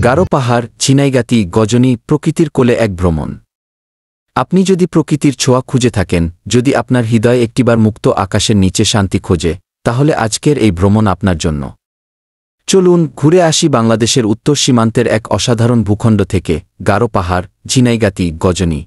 গারো পাহাড়, ঝিনাইগাতি, গজনী, প্রকৃতির কোলে এক ভ্রমণ। আপনি যদি প্রকৃতির ছোঁয়া খুঁজে থাকেন, যদি আপনার হৃদয় একটিবার মুক্ত আকাশের নিচে শান্তি খোঁজে, তাহলে আজকের এই ভ্রমণ আপনার জন্য। চলুন ঘুরে আসি বাংলাদেশের উত্তর সীমান্তের এক অসাধারণ ভূখণ্ড থেকে, গারো পাহাড়, ঝিনাইগাতি, গজনী।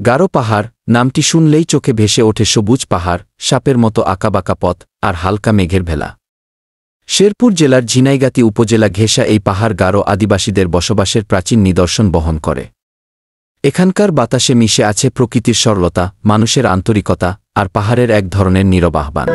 গারো পাহাড় নামটি শুনলেই চোখে ভেসে ওঠে সবুজ পাহাড়, সাপের মতো আঁকাবাঁকা পথ আর হালকা মেঘের ভেলা। শেরপুর জেলার ঝিনাইগাতি উপজেলা ঘেঁষা এই পাহাড় গারো আদিবাসীদের বসবাসের প্রাচীন নিদর্শন বহন করে। এখানকার বাতাসে মিশে আছে প্রকৃতির সরলতা, মানুষের আন্তরিকতা আর পাহাড়ের এক ধরনের নীরব আহ্বান।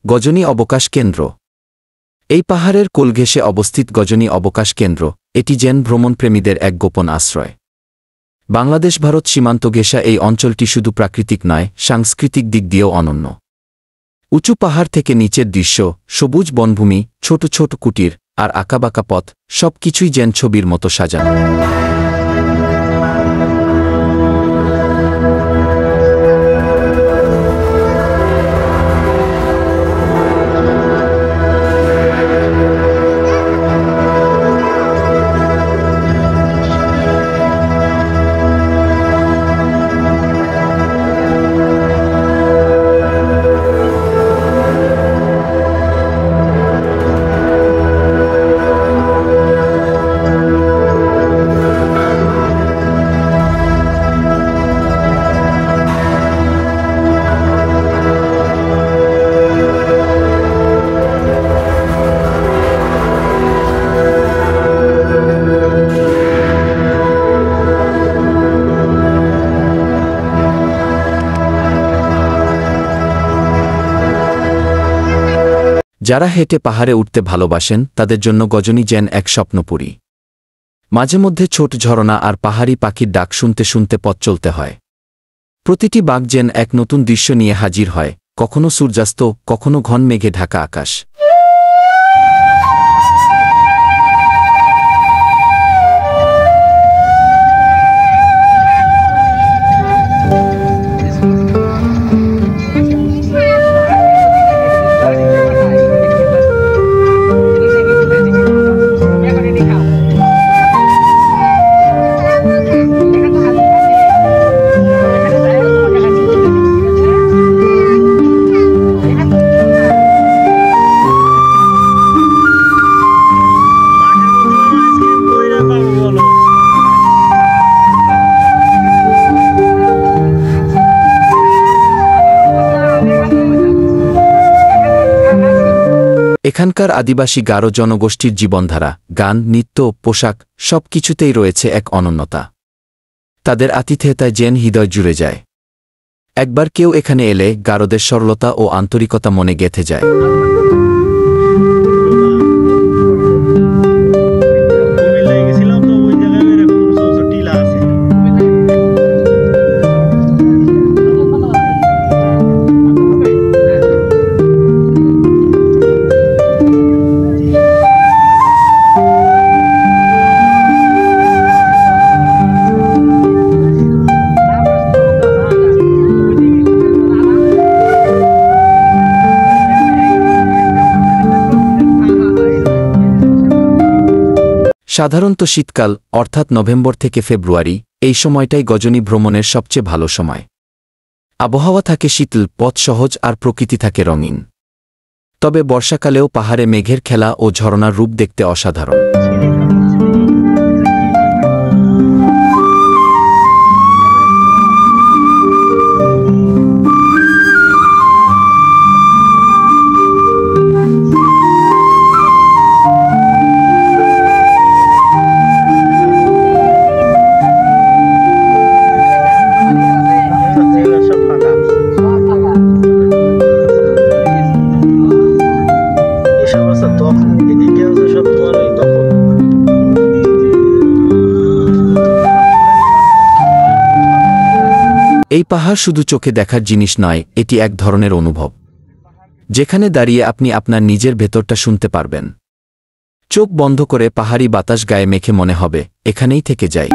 গজনী অবকাশ কেন্দ্র। এই পাহাড়ের কোল ঘেঁষে অবস্থিত গজনী অবকাশ কেন্দ্র, এটি জেন ভ্রমণপ্রেমীদের এক গোপন আশ্রয়। বাংলাদেশ-ভারত সীমান্ত ঘেঁষা এই অঞ্চলটি শুধু প্রাকৃতিক নয়, সাংস্কৃতিক দিক দিয়েও অনন্য। উঁচু পাহাড় থেকে নিচের দৃশ্য, সবুজ বনভূমি, ছোট ছোট কুটির আর আঁকাবাঁকা পথ, সব কিছুই জেন ছবির মতো সাজানো। যারা হেঁটে পাহাড়ে উঠতে ভালোবাসেন তাদের জন্য গজনী যেন এক স্বপ্নপুরী। মাঝে মধ্যে ছোট ঝরনা আর পাহাড়ি পাখির ডাক শুনতে শুনতে পথ চলতে হয়। প্রতিটি বাঁক যেন এক নতুন দৃশ্য নিয়ে হাজির হয়, কখনো সূর্যাস্ত, কখনো ঘন মেঘে ঢাকা আকাশ। এখানকার আদিবাসী গারো জনগোষ্ঠীর জীবনধারা, গান, নৃত্য, পোশাক সব কিছুতেই রয়েছে এক অনন্যতা। তাদের আতিথেয়তায় জেন হৃদয় জুড়ে যায়। একবার কেউ এখানে এলে গারোদের সরলতা ও আন্তরিকতা মনে গেঁথে যায়। সাধারণত শীতকাল অর্থাৎ নভেম্বর থেকে ফেব্রুয়ারি এই সময়টাই গজনী ভ্রমণের সবচেয়ে ভালো সময়। আবহাওয়া থাকে শীতল, পথ সহজ আর প্রকৃতি থাকে রঙিন। তবে বর্ষাকালেও পাহাড়ে মেঘের খেলা ও ঝরনার রূপ দেখতে অসাধারণ। এই পাহাড় শুধু চোখে দেখার জিনিস নয়, এটি এক ধরনের অনুভব, যেখানে দাঁড়িয়ে আপনি আপনার নিজের ভেতরটা শুনতে পারবেন। চোখ বন্ধ করে পাহাড়ি বাতাস গায়ে মেখে মনে হবে এখানেই থেকে যাই।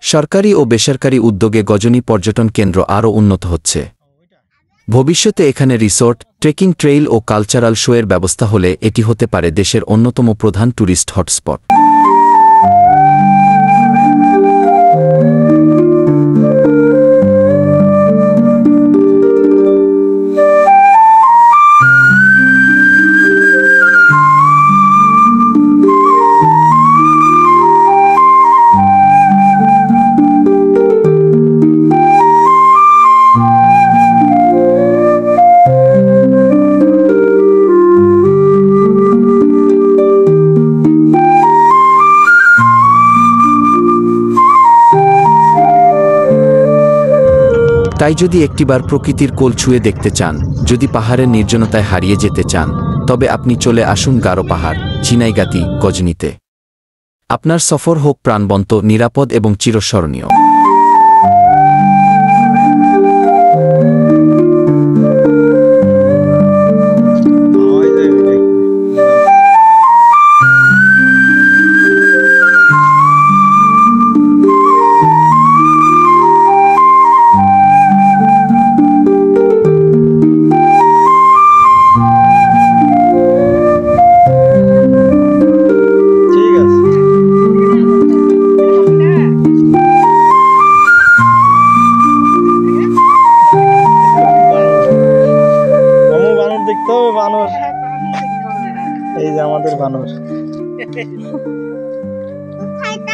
সরকারি ও বেসরকারি উদ্যোগে গজনী পর্যটন কেন্দ্র আরও উন্নত হচ্ছে। ভবিষ্যতে এখানে রিসোর্ট, ট্রেকিং ট্রেইল ও কালচারাল শোয়ের ব্যবস্থা হলে এটি হতে পারে দেশের অন্যতম প্রধান ট্যুরিস্ট হটস্পট। তাই যদি একটিবার প্রকৃতির কোল ছুঁয়ে দেখতে চান, যদি পাহাড়ের নির্জনতায় হারিয়ে যেতে চান, তবে আপনি চলে আসুন গারো পাহাড়, ঝিনাইগাতি, গজনীতে। আপনার সফর হোক প্রাণবন্ত, নিরাপদ এবং চিরস্মরণীয়।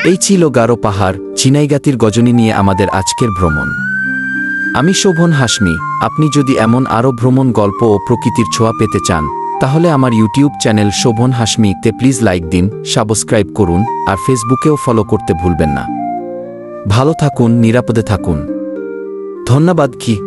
এই ছিল গারো পাহাড়, ঝিনাইগাতির গজনী নিয়ে আমাদের আজকের ভ্রমণ। আমি শোভন হাশমি। আপনি যদি এমন আরও ভ্রমণ গল্প ও প্রকৃতির ছোঁয়া পেতে চান, তাহলে আমার ইউটিউব চ্যানেল শোভন হাশমি-তে প্লিজ লাইক দিন, সাবস্ক্রাইব করুন আর ফেসবুকেও ফলো করতে ভুলবেন না। ভালো থাকুন, নিরাপদে থাকুন। ধন্যবাদ। কি